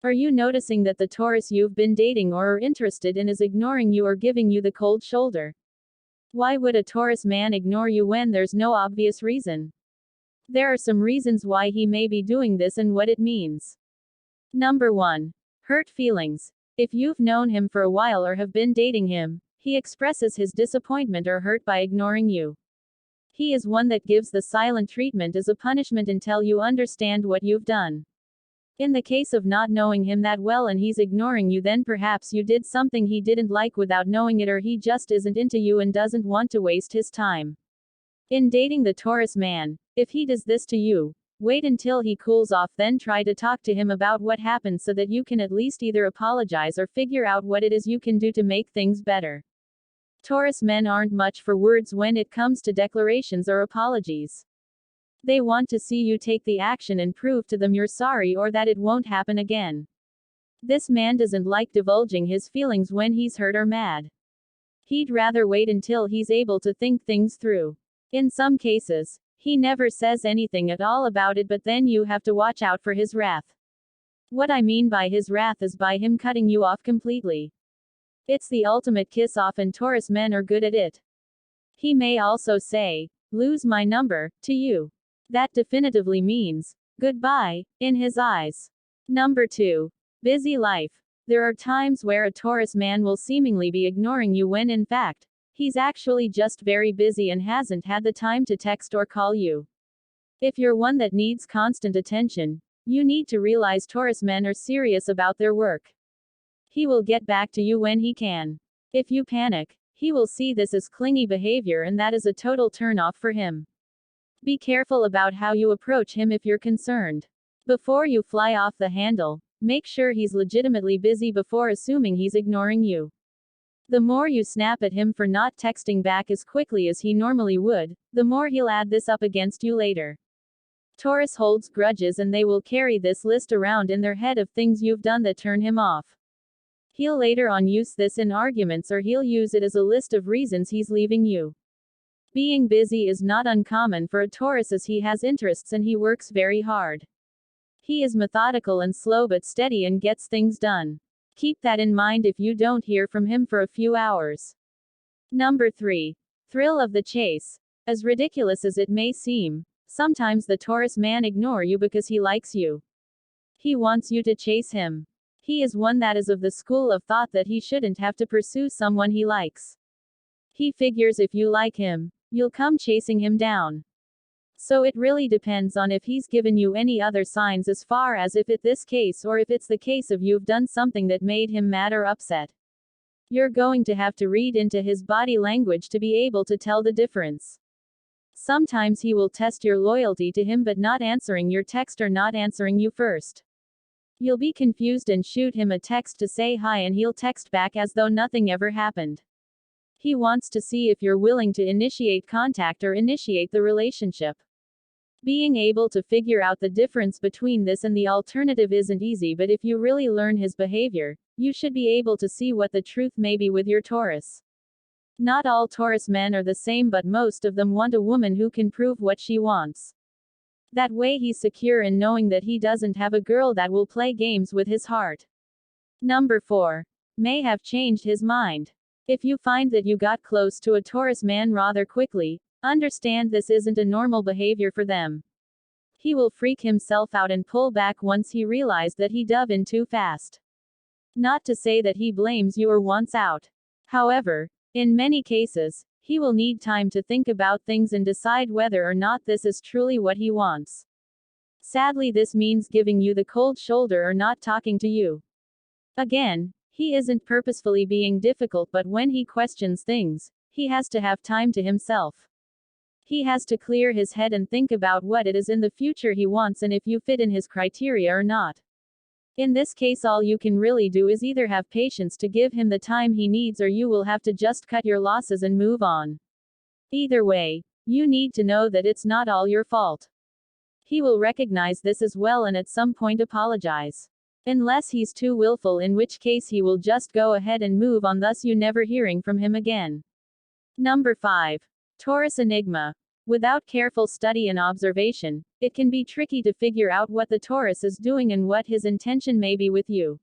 Are you noticing that the Taurus you've been dating or are interested in is ignoring you or giving you the cold shoulder? Why would a Taurus man ignore you when there's no obvious reason? There are some reasons why he may be doing this and what it means. Number 1. Hurt feelings. If you've known him for a while or have been dating him, he expresses his disappointment or hurt by ignoring you. He is one that gives the silent treatment as a punishment until you understand what you've done. In the case of not knowing him that well and he's ignoring you, then perhaps you did something he didn't like without knowing it, or he just isn't into you and doesn't want to waste his time. In dating the Taurus man, if he does this to you, wait until he cools off, then try to talk to him about what happened so that you can at least either apologize or figure out what it is you can do to make things better. Taurus men aren't much for words when it comes to declarations or apologies. They want to see you take the action and prove to them you're sorry or that it won't happen again. This man doesn't like divulging his feelings when he's hurt or mad. He'd rather wait until he's able to think things through. In some cases, he never says anything at all about it, but then you have to watch out for his wrath. What I mean by his wrath is by him cutting you off completely. It's the ultimate kiss off, and Taurus men are good at it. He may also say, "Lose my number," to you. That definitively means goodbye, in his eyes. Number 2. Busy life. There are times where a Taurus man will seemingly be ignoring you when in fact, he's actually just very busy and hasn't had the time to text or call you. If you're one that needs constant attention, you need to realize Taurus men are serious about their work. He will get back to you when he can. If you panic, he will see this as clingy behavior, and that is a total turn-off for him. Be careful about how you approach him if you're concerned. Before you fly off the handle, make sure he's legitimately busy before assuming he's ignoring you. The more you snap at him for not texting back as quickly as he normally would, the more he'll add this up against you later. Taurus holds grudges, and they will carry this list around in their head of things you've done that turn him off. He'll later on use this in arguments, or he'll use it as a list of reasons he's leaving you. Being busy is not uncommon for a Taurus, as he has interests and he works very hard. He is methodical and slow but steady and gets things done. Keep that in mind if you don't hear from him for a few hours. Number 3. Thrill of the chase. As ridiculous as it may seem, sometimes the Taurus man ignores you because he likes you. He wants you to chase him. He is one that is of the school of thought that he shouldn't have to pursue someone he likes. He figures if you like him, you'll come chasing him down. So it really depends on if he's given you any other signs, as far as if it's this case, or if it's the case of you've done something that made him mad or upset. You're going to have to read into his body language to be able to tell the difference. Sometimes he will test your loyalty to him but not answering your text or not answering you first. You'll be confused and shoot him a text to say hi, and he'll text back as though nothing ever happened. He wants to see if you're willing to initiate contact or initiate the relationship. Being able to figure out the difference between this and the alternative isn't easy, but if you really learn his behavior, you should be able to see what the truth may be with your Taurus. Not all Taurus men are the same, but most of them want a woman who can prove what she wants. That way he's secure in knowing that he doesn't have a girl that will play games with his heart. Number 4. May have changed his mind. If you find that you got close to a Taurus man rather quickly, understand this isn't a normal behavior for them. He will freak himself out and pull back once he realizes that he dove in too fast. Not to say that he blames you or wants out. However, in many cases, he will need time to think about things and decide whether or not this is truly what he wants. Sadly, this means giving you the cold shoulder or not talking to you. Again, he isn't purposefully being difficult, but when he questions things, he has to have time to himself. He has to clear his head and think about what it is in the future he wants and if you fit in his criteria or not. In this case, all you can really do is either have patience to give him the time he needs, or you will have to just cut your losses and move on. Either way, you need to know that it's not all your fault. He will recognize this as well and at some point apologize. Unless he's too willful, in which case he will just go ahead and move on, thus you never hearing from him again. Number 5. Taurus Enigma. Without careful study and observation, it can be tricky to figure out what the Taurus is doing and what his intention may be with you.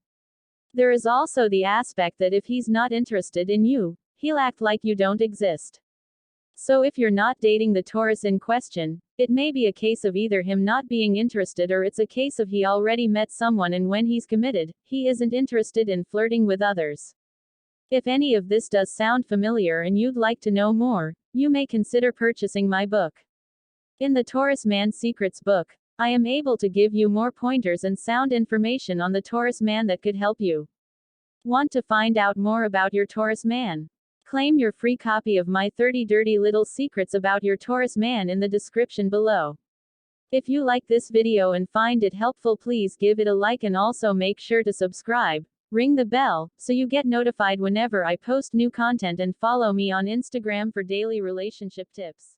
There is also the aspect that if he's not interested in you, he'll act like you don't exist. So if you're not dating the Taurus in question, it may be a case of either him not being interested or it's a case of he already met someone and when he's committed, he isn't interested in flirting with others. If any of this does sound familiar and you'd like to know more, you may consider purchasing my book. In the Taurus Man's Secrets book, I am able to give you more pointers and sound information on the Taurus man that could help you. Want to find out more about your Taurus man? Claim your free copy of my 30 Dirty Little Secrets about your Taurus man in the description below. If you like this video and find it helpful, please give it a like and also make sure to subscribe. Ring the bell, so you get notified whenever I post new content, and follow me on Instagram for daily relationship tips.